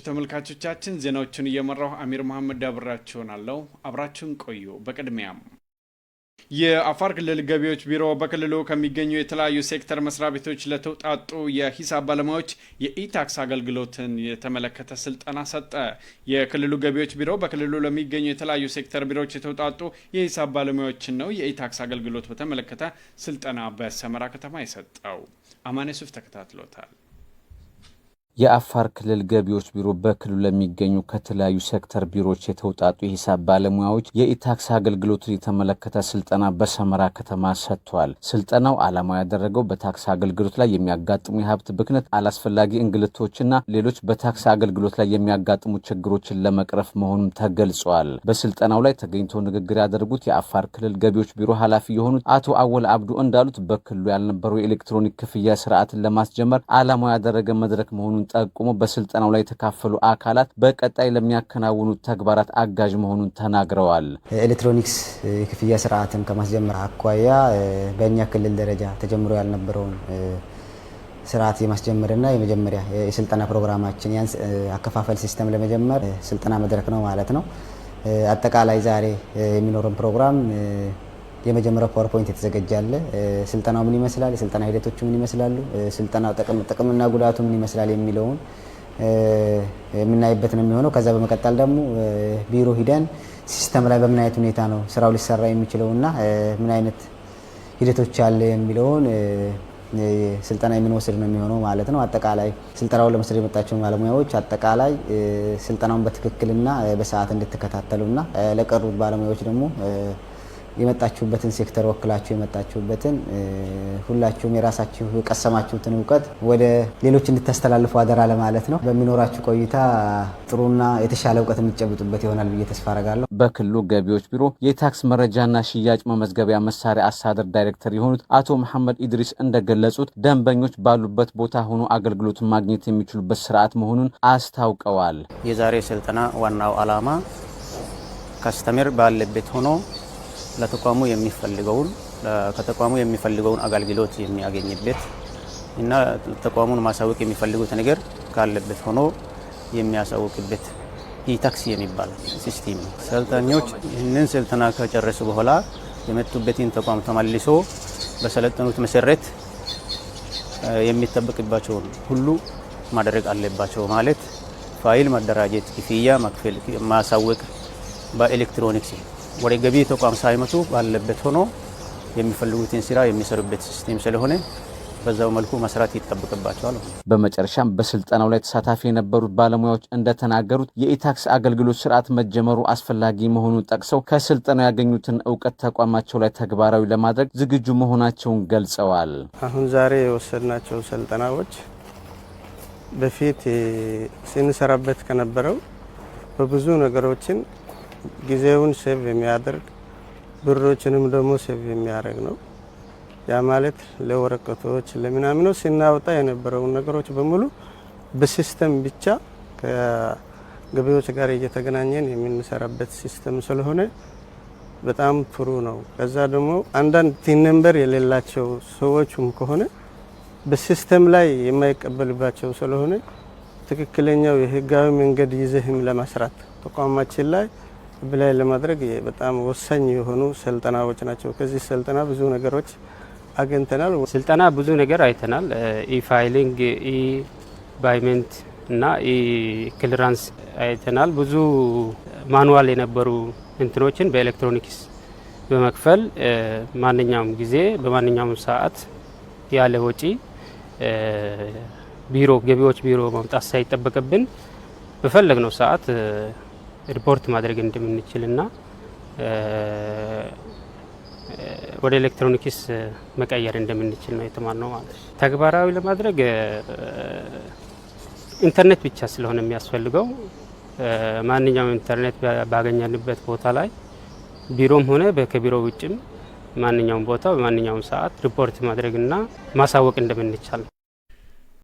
ተመልካቾቻችን ዜናዎችን እየመራው አሚር መሐመድ ዳብራችሁናለሁ አብራችሁን ቆዩ። በቅድሚያም የአፋር ክልል ገቢዎች ቢሮ በክልሉ ከሚገኙ የተለያዩ ሴክተር መስሪያ ቤቶች ለተውጣጡ የሂሳብ ባለሙያዎች የኢታክስ አገልግሎትን የተመለከተ ስልጠና ሰጠ። የክልሉ ገቢዎች ቢሮ በክልሉ ለሚገኙ የተለያዩ ሴክተር ቢሮዎች የተውጣጡ የሂሳብ ባለሙያዎችን ነው የኢታክስ አገልግሎት በተመለከተ ስልጠና በሰመራ ከተማ የሰጠው። አማኔ ሱፍ ተከታትሎታል። የአፋር ክልል ገቢዎች ቢሮ በክልሉ ለሚገኙ ከተለያዩ ሴክተር ቢሮዎች የተውጣጡ የሂሳብ ባለሙያዎች የኢታክስ አገልግሎትን የተመለከተ ስልጠና በሰመራ ከተማ ሰጥቷል። ስልጠናው ዓላማው ያደረገው በታክስ አገልግሎት ላይ የሚያጋጥሙ የሀብት ብክነት፣ አላስፈላጊ እንግልቶችና ሌሎች በታክስ አገልግሎት ላይ የሚያጋጥሙ ችግሮችን ለመቅረፍ መሆኑን ተገልጿል። በስልጠናው ላይ ተገኝተው ንግግር ያደረጉት የአፋር ክልል ገቢዎች ቢሮ ኃላፊ የሆኑት አቶ አወል አብዱ እንዳሉት በክልሉ ያልነበሩ የኤሌክትሮኒክ ክፍያ ስርዓትን ለማስጀመር ዓላማው ያደረገ መድረክ መሆኑን ጠቁሞ በስልጠናው ላይ የተካፈሉ አካላት በቀጣይ ለሚያከናውኑ ተግባራት አጋዥ መሆኑን ተናግረዋል። ኤሌክትሮኒክስ የክፍያ ስርዓትን ከማስጀመር አኳያ በእኛ ክልል ደረጃ ተጀምሮ ያልነበረውን ስርዓት የማስጀመርና የመጀመሪያ የስልጠና ፕሮግራማችን ያንስ አከፋፈል ሲስተም ለመጀመር ስልጠና መድረክ ነው ማለት ነው። አጠቃላይ ዛሬ የሚኖረን ፕሮግራም የመጀመሪያው ፓወርፖይንት የተዘጋጃለ ስልጠናው ምን ይመስላል፣ የስልጠና ሂደቶቹ ምን ይመስላሉ፣ ስልጠናው ጥቅምና ጉዳቱ ምን ይመስላል የሚለውን የምናይበት ነው የሚሆነው። ከዛ በመቀጠል ደግሞ ቢሮ ሂደን ሲስተም ላይ በምን አይነት ሁኔታ ነው ስራው ሊሰራ የሚችለውና ምን አይነት ሂደቶች አለ የሚለውን ስልጠና የምንወስድ ነው የሚሆነው ማለት ነው። አጠቃላይ ስልጠናውን ለመስጠት የመጣቸው ባለሙያዎች አጠቃላይ ስልጠናውን በትክክልና በሰዓት እንድትከታተሉና ለቀሩት ባለሙያዎች ደግሞ የመጣችሁበትን ሴክተር ወክላችሁ የመጣችሁበትን ሁላችሁም የራሳችሁ የቀሰማችሁትን እውቀት ወደ ሌሎች እንድታስተላልፉ አደራ ለማለት ነው። በሚኖራችሁ ቆይታ ጥሩና የተሻለ እውቀት የምትጨብጡበት ይሆናል ብዬ ተስፋ አደርጋለሁ። በክልሉ ገቢዎች ቢሮ የታክስ መረጃና ሽያጭ መመዝገቢያ መሳሪያ አስተዳደር ዳይሬክተር የሆኑት አቶ መሐመድ ኢድሪስ እንደገለጹት ደንበኞች ባሉበት ቦታ ሆኖ አገልግሎቱን ማግኘት የሚችሉበት ስርዓት መሆኑን አስታውቀዋል። የዛሬ ስልጠና ዋናው ዓላማ ካስተመር ባለበት ሆኖ ለተቋሙ የሚፈልገውን አገልግሎት የሚያገኝበት እና ተቋሙን ማሳወቅ የሚፈልጉት ነገር ካለበት ሆኖ የሚያሳውቅበት ኢታክስ የሚባል ሲስተም ነው። ሰልጣኞች ይህንን ስልጠና ከጨረሱ በኋላ የመጡበትን ተቋም ተመልሶ በሰለጠኑት መሰረት የሚጠበቅባቸውን ሁሉ ማድረግ አለባቸው። ማለት ፋይል ማደራጀት፣ ክፍያ መክፈል፣ ማሳወቅ በኤሌክትሮኒክስ ወደ ገቢ ተቋም ሳይመጡ ባለበት ሆኖ የሚፈልጉትን ስራ የሚሰሩበት ሲስተም ስለሆነ በዛው መልኩ መስራት ይጠበቅባቸዋል። በመጨረሻም በስልጠናው ላይ ተሳታፊ የነበሩት ባለሙያዎች እንደተናገሩት የኢታክስ አገልግሎት ስርዓት መጀመሩ አስፈላጊ መሆኑን ጠቅሰው ከስልጠናው ያገኙትን እውቀት ተቋማቸው ላይ ተግባራዊ ለማድረግ ዝግጁ መሆናቸውን ገልጸዋል። አሁን ዛሬ የወሰድናቸው ስልጠናዎች በፊት ስንሰራበት ከነበረው በብዙ ነገሮችን ጊዜውን ሴቭ የሚያደርግ ብሮችንም ደግሞ ሴቭ የሚያደርግ ነው። ያ ማለት ለወረቀቶች ለምናምኖች ሲናወጣ የነበረውን ነገሮች በሙሉ በሲስተም ብቻ ከገቢዎች ጋር እየተገናኘን የምንሰራበት ሲስተም ስለሆነ በጣም ጥሩ ነው። ከዛ ደግሞ አንዳንድ ቲን ነምበር የሌላቸው ሰዎችም ከሆነ በሲስተም ላይ የማይቀበልባቸው ስለሆነ ትክክለኛው የህጋዊ መንገድ ይዘህም ለመስራት ተቋማችን ላይ ብላይ ለማድረግ በጣም ወሳኝ የሆኑ ስልጠናዎች ናቸው። ከዚህ ስልጠና ብዙ ነገሮች አግኝተናል። ስልጠና ብዙ ነገር አይተናል። ፋይሊንግ፣ ባይመንት እና ክሊራንስ አይተናል። ብዙ ማኑዋል የነበሩ እንትኖችን በኤሌክትሮኒክስ በመክፈል ማንኛውም ጊዜ በማንኛውም ሰዓት ያለ ወጪ ገቢዎች ቢሮ ማምጣት ሳይጠበቅብን በፈለግነው ሰዓት ሪፖርት ማድረግ እንደምንችልና ወደ ኤሌክትሮኒክስ መቀየር እንደምንችል ነው የተማርነው ማለት ነው። ተግባራዊ ለማድረግ ኢንተርኔት ብቻ ስለሆነ የሚያስፈልገው ማንኛውም ኢንተርኔት ባገኘንበት ቦታ ላይ ቢሮም ሆነ ከቢሮ ውጭም ማንኛውም ቦታ በማንኛውም ሰዓት ሪፖርት ማድረግና ማሳወቅ እንደምንችል